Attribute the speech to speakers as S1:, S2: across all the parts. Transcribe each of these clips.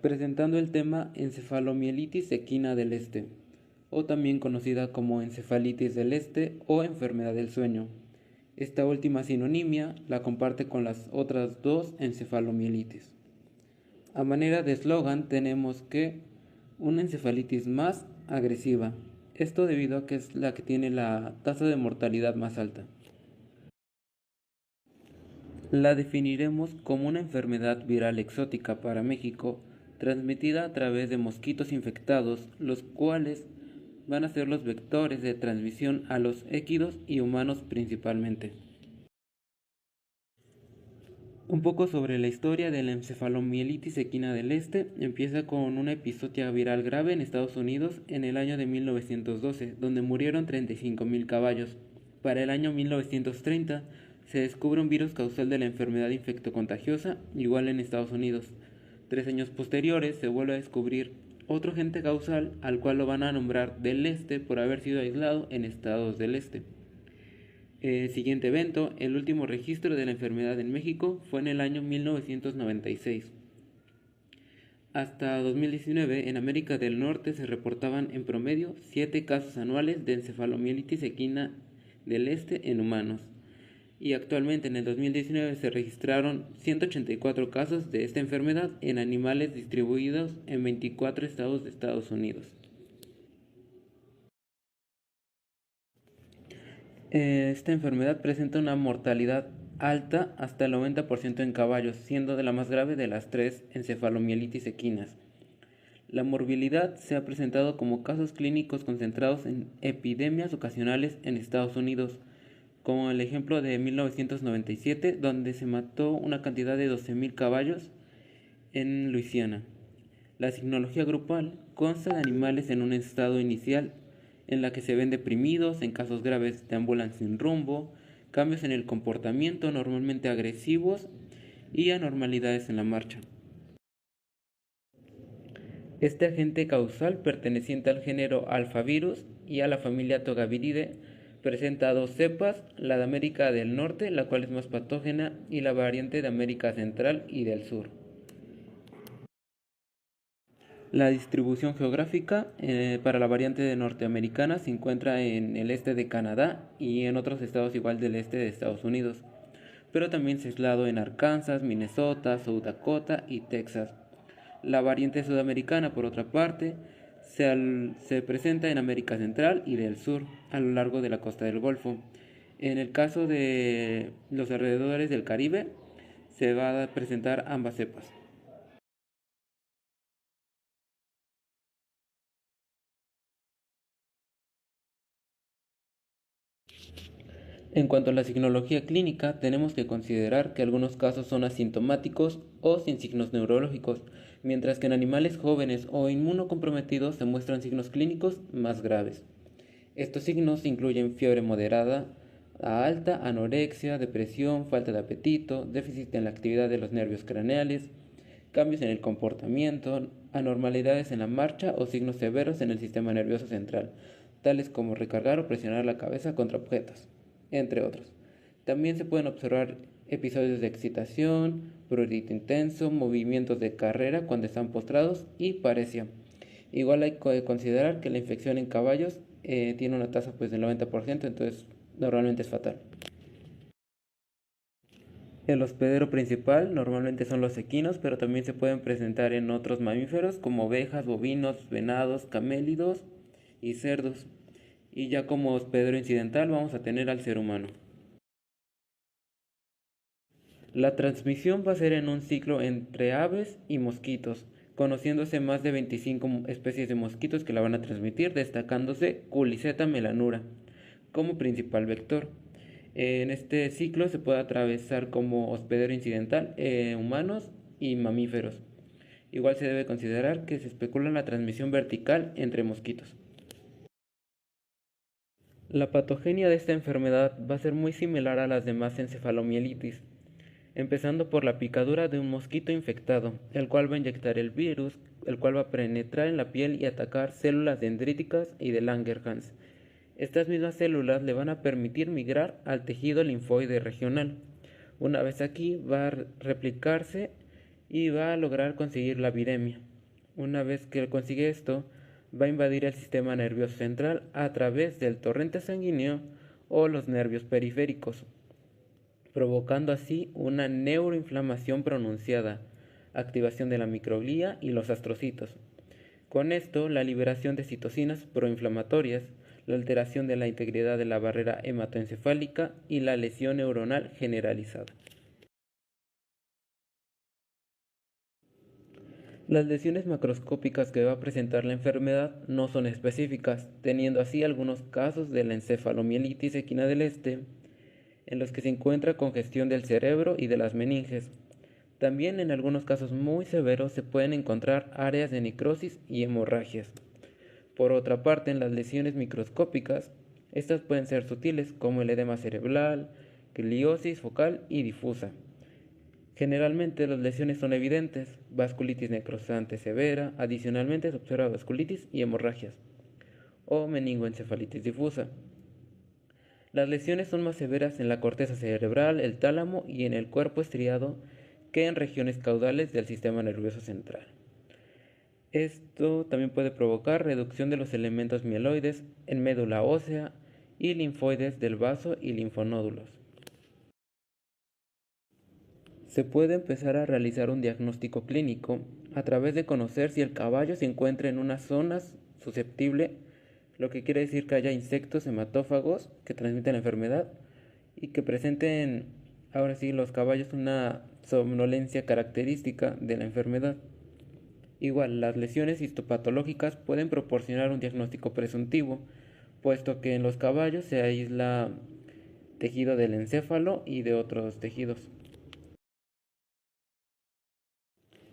S1: presentando el tema encefalomielitis equina del este, o también conocida como encefalitis del este o enfermedad del sueño. Esta última sinonimia la comparte con las otras dos encefalomielitis. A manera de eslogan tenemos que una encefalitis más agresiva, esto debido a que es la que tiene la tasa de mortalidad más alta. La definiremos como una enfermedad viral exótica para México, transmitida a través de mosquitos infectados, los cuales van a ser los vectores de transmisión a los équidos y humanos principalmente. Un poco sobre la historia de la encefalomielitis equina del este. Empieza con una epizotia viral grave en Estados Unidos en el año de 1912, donde murieron 35.000 caballos. Para el año 1930 se descubre un virus causal de la enfermedad infectocontagiosa, igual en Estados Unidos. 3 años posteriores se vuelve a descubrir otro agente causal, al cual lo van a nombrar del este por haber sido aislado en estados del este. Siguiente evento, el último registro de la enfermedad en México fue en el año 1996. Hasta 2019, en América del Norte se reportaban en promedio 7 casos anuales de encefalomielitis equina del este en humanos. Y actualmente en el 2019 se registraron 184 casos de esta enfermedad en animales distribuidos en 24 estados de Estados Unidos. Esta enfermedad presenta una mortalidad alta hasta el 90% en caballos, siendo de la más grave de las 3 encefalomielitis equinas. La morbilidad se ha presentado como casos clínicos concentrados en epidemias ocasionales en Estados Unidos, como el ejemplo de 1997, donde se mató una cantidad de 12.000 caballos en Luisiana. La signología grupal consta de animales en un estado inicial en la que se ven deprimidos, en casos graves deambulan sin rumbo, cambios en el comportamiento normalmente agresivos y anormalidades en la marcha. Este agente causal, perteneciente al género Alphavirus y a la familia Togaviridae, presenta 2 cepas, la de América del Norte, la cual es más patógena, y la variante de América Central y del Sur. La distribución geográfica para la variante norteamericana se encuentra en el este de Canadá y en otros estados igual del este de Estados Unidos, pero también se ha aislado en Arkansas, Minnesota, South Dakota y Texas. La variante sudamericana, por otra parte, se presenta en América Central y del Sur, a lo largo de la costa del Golfo. En el caso de los alrededores del Caribe, se va a presentar ambas cepas. En cuanto a la signología clínica, tenemos que considerar que algunos casos son asintomáticos o sin signos neurológicos, mientras que en animales jóvenes o inmunocomprometidos se muestran signos clínicos más graves. Estos signos incluyen fiebre moderada a alta, anorexia, depresión, falta de apetito, déficit en la actividad de los nervios craneales, cambios en el comportamiento, anormalidades en la marcha o signos severos en el sistema nervioso central, tales como recargar o presionar la cabeza contra objetos, entre otros. También se pueden observar episodios de excitación, prurito intenso, movimientos de carrera cuando están postrados y paresia. Igual hay que considerar que la infección en caballos tiene una tasa del 90%, entonces normalmente es fatal. El hospedero principal normalmente son los equinos, pero también se pueden presentar en otros mamíferos como ovejas, bovinos, venados, camélidos y cerdos. Y ya como hospedero incidental vamos a tener al ser humano. La transmisión va a ser en un ciclo entre aves y mosquitos, conociéndose más de 25 especies de mosquitos que la van a transmitir, destacándose Culiceta melanura como principal vector. En este ciclo se puede atravesar como hospedero incidental humanos y mamíferos. Igual se debe considerar que se especula la transmisión vertical entre mosquitos. La patogenia de esta enfermedad va a ser muy similar a las demás encefalomielitis, empezando por la picadura de un mosquito infectado, el cual va a inyectar el virus, el cual va a penetrar en la piel y atacar células dendríticas y de Langerhans. Estas mismas células le van a permitir migrar al tejido linfoide regional. Una vez aquí va a replicarse y va a lograr conseguir la viremia. Una vez que consigue esto, va a invadir el sistema nervioso central a través del torrente sanguíneo o los nervios periféricos, provocando así una neuroinflamación pronunciada, activación de la microglía y los astrocitos. Con esto, la liberación de citocinas proinflamatorias, la alteración de la integridad de la barrera hematoencefálica y la lesión neuronal generalizada. Las lesiones macroscópicas que va a presentar la enfermedad no son específicas, teniendo así algunos casos de la encefalomielitis equina del este, en los que se encuentra congestión del cerebro y de las meninges. También en algunos casos muy severos se pueden encontrar áreas de necrosis y hemorragias. Por otra parte, en las lesiones microscópicas, estas pueden ser sutiles como el edema cerebral, gliosis focal y difusa. Generalmente las lesiones son evidentes, vasculitis necrosante severa, adicionalmente se observa vasculitis y hemorragias, o meningoencefalitis difusa. Las lesiones son más severas en la corteza cerebral, el tálamo y en el cuerpo estriado que en regiones caudales del sistema nervioso central. Esto también puede provocar reducción de los elementos mieloides en médula ósea y linfoides del vaso y linfonódulos. Se puede empezar a realizar un diagnóstico clínico a través de conocer si el caballo se encuentra en una zona susceptible, lo que quiere decir que haya insectos hematófagos que transmiten la enfermedad y que presenten, ahora sí, los caballos una somnolencia característica de la enfermedad. Igual, las lesiones histopatológicas pueden proporcionar un diagnóstico presuntivo, puesto que en los caballos se aísla tejido del encéfalo y de otros tejidos.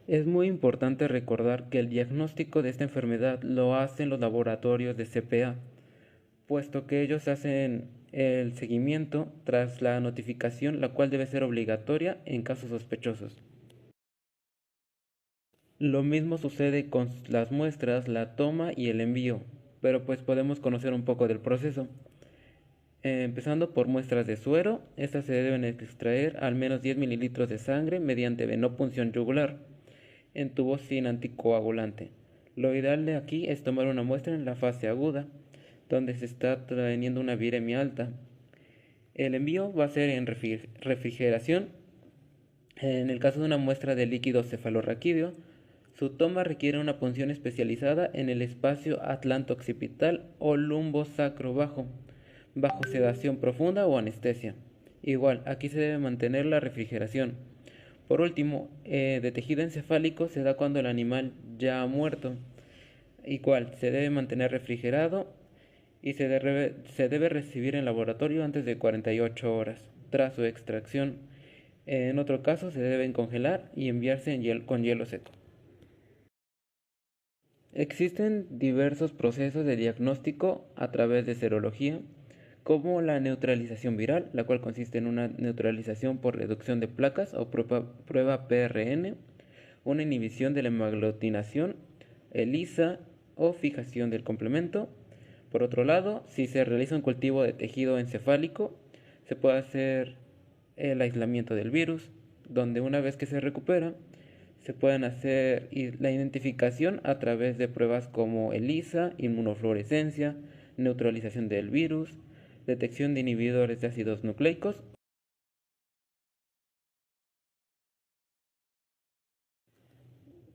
S1: Es muy importante recordar que el diagnóstico de esta enfermedad lo hacen los laboratorios de CPA, puesto que ellos hacen el seguimiento tras la notificación, la cual debe ser obligatoria en casos sospechosos. Lo mismo sucede con las muestras, la toma y el envío, pero pues podemos conocer un poco del proceso. Empezando por muestras de suero, estas se deben extraer al menos 10 mililitros de sangre mediante venopunción yugular en tubos sin anticoagulante. Lo ideal de aquí es tomar una muestra en la fase aguda, donde se está teniendo una viremia alta. El envío va a ser en refrigeración. En el caso de una muestra de líquido cefalorraquídeo, su toma requiere una punción especializada en el espacio atlanto-occipital o lumbo-sacro bajo sedación profunda o anestesia. Igual, aquí se debe mantener la refrigeración. Por último, de tejido encefálico se da cuando el animal ya ha muerto. Igual, se debe mantener refrigerado y se debe recibir en laboratorio antes de 48 horas tras su extracción. En otro caso, se deben congelar y enviarse con hielo seco. Existen diversos procesos de diagnóstico a través de serología, como la neutralización viral, la cual consiste en una neutralización por reducción de placas o prueba PRN, una inhibición de la hemaglutinación, ELISA o fijación del complemento. Por otro lado, si se realiza un cultivo de tejido encefálico, se puede hacer el aislamiento del virus, donde una vez que se recupera, se pueden hacer la identificación a través de pruebas como ELISA, inmunofluorescencia, neutralización del virus, detección de inhibidores de ácidos nucleicos.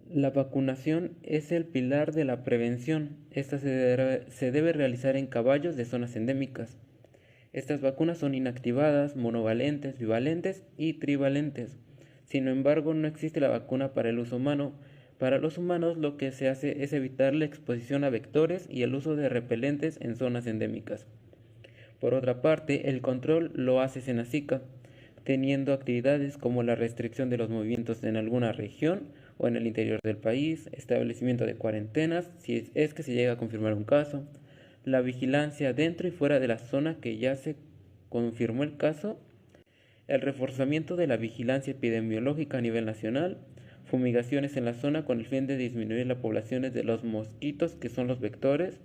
S1: La vacunación es el pilar de la prevención. Esta se debe realizar en caballos de zonas endémicas. Estas vacunas son inactivadas, monovalentes, bivalentes y trivalentes. Sin embargo, no existe la vacuna para el uso humano. Para los humanos lo que se hace es evitar la exposición a vectores y el uso de repelentes en zonas endémicas. Por otra parte, el control lo hace Senacica, teniendo actividades como la restricción de los movimientos en alguna región o en el interior del país, establecimiento de cuarentenas si es que se llega a confirmar un caso, la vigilancia dentro y fuera de la zona que ya se confirmó el caso, el reforzamiento de la vigilancia epidemiológica a nivel nacional, fumigaciones en la zona con el fin de disminuir las poblaciones de los mosquitos que son los vectores,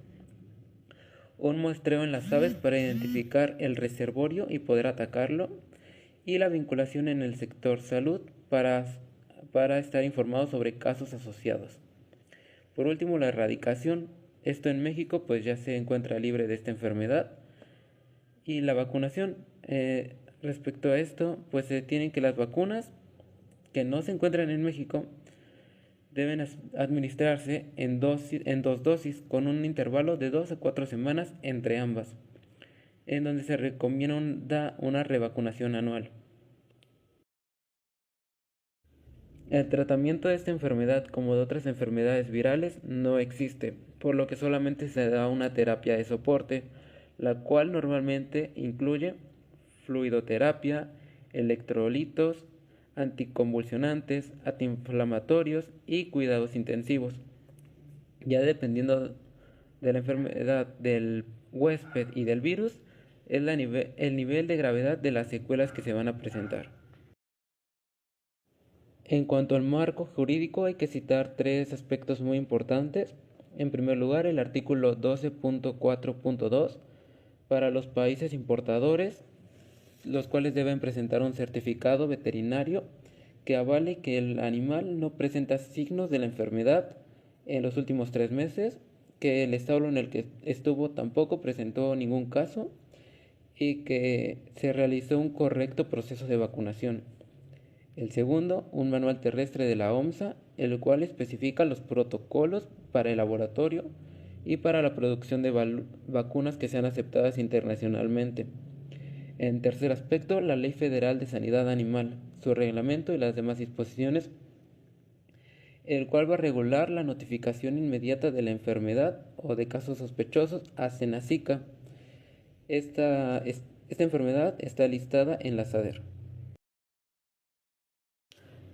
S1: un muestreo en las aves para identificar el reservorio y poder atacarlo, y la vinculación en el sector salud para estar informados sobre casos asociados. Por último, la erradicación. Esto en México pues ya se encuentra libre de esta enfermedad. Y la vacunación. Respecto a esto, pues se tienen que las vacunas que no se encuentran en México deben administrarse en dos dosis con un intervalo de 2 a 4 semanas entre ambas, en donde se recomienda una revacunación anual. El tratamiento de esta enfermedad, como de otras enfermedades virales, no existe, por lo que solamente se da una terapia de soporte, la cual normalmente incluye fluidoterapia, electrolitos, anticonvulsionantes, antiinflamatorios y cuidados intensivos. Ya dependiendo de la enfermedad del huésped y del virus, es el nivel de gravedad de las secuelas que se van a presentar. En cuanto al marco jurídico, hay que citar tres aspectos muy importantes. En primer lugar, el artículo 12.4.2 para los países importadores, los cuales deben presentar un certificado veterinario que avale que el animal no presenta signos de la enfermedad en los últimos 3 meses, que el establo en el que estuvo tampoco presentó ningún caso y que se realizó un correcto proceso de vacunación. El segundo, un manual terrestre de la OMSA, el cual especifica los protocolos para el laboratorio y para la producción de vacunas que sean aceptadas internacionalmente. En tercer aspecto, la Ley Federal de Sanidad Animal, su reglamento y las demás disposiciones, el cual va a regular la notificación inmediata de la enfermedad o de casos sospechosos a Senacica. Esta enfermedad está listada en la SADER.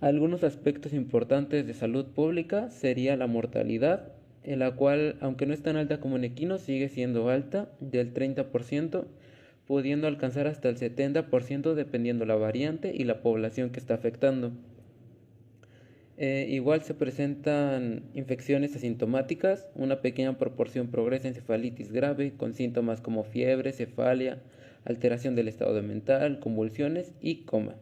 S1: Algunos aspectos importantes de salud pública sería la mortalidad, en la cual, aunque no es tan alta como en equinos, sigue siendo alta, del 30%, pudiendo alcanzar hasta el 70% dependiendo la variante y la población que está afectando. Igual se presentan infecciones asintomáticas, una pequeña proporción progresa en cefalitis grave, con síntomas como fiebre, cefalia, alteración del estado mental, convulsiones y coma.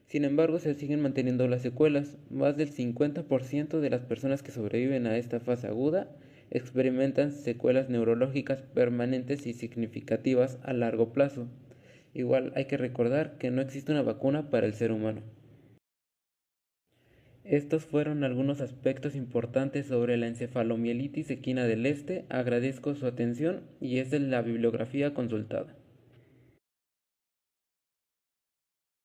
S1: Sin embargo, se siguen manteniendo las secuelas. Más del 50% de las personas que sobreviven a esta fase aguda experimentan secuelas neurológicas permanentes y significativas a largo plazo. Igual hay que recordar que no existe una vacuna para el ser humano. Estos fueron algunos aspectos importantes sobre la encefalomielitis equina del este. Agradezco su atención y esta es la bibliografía consultada.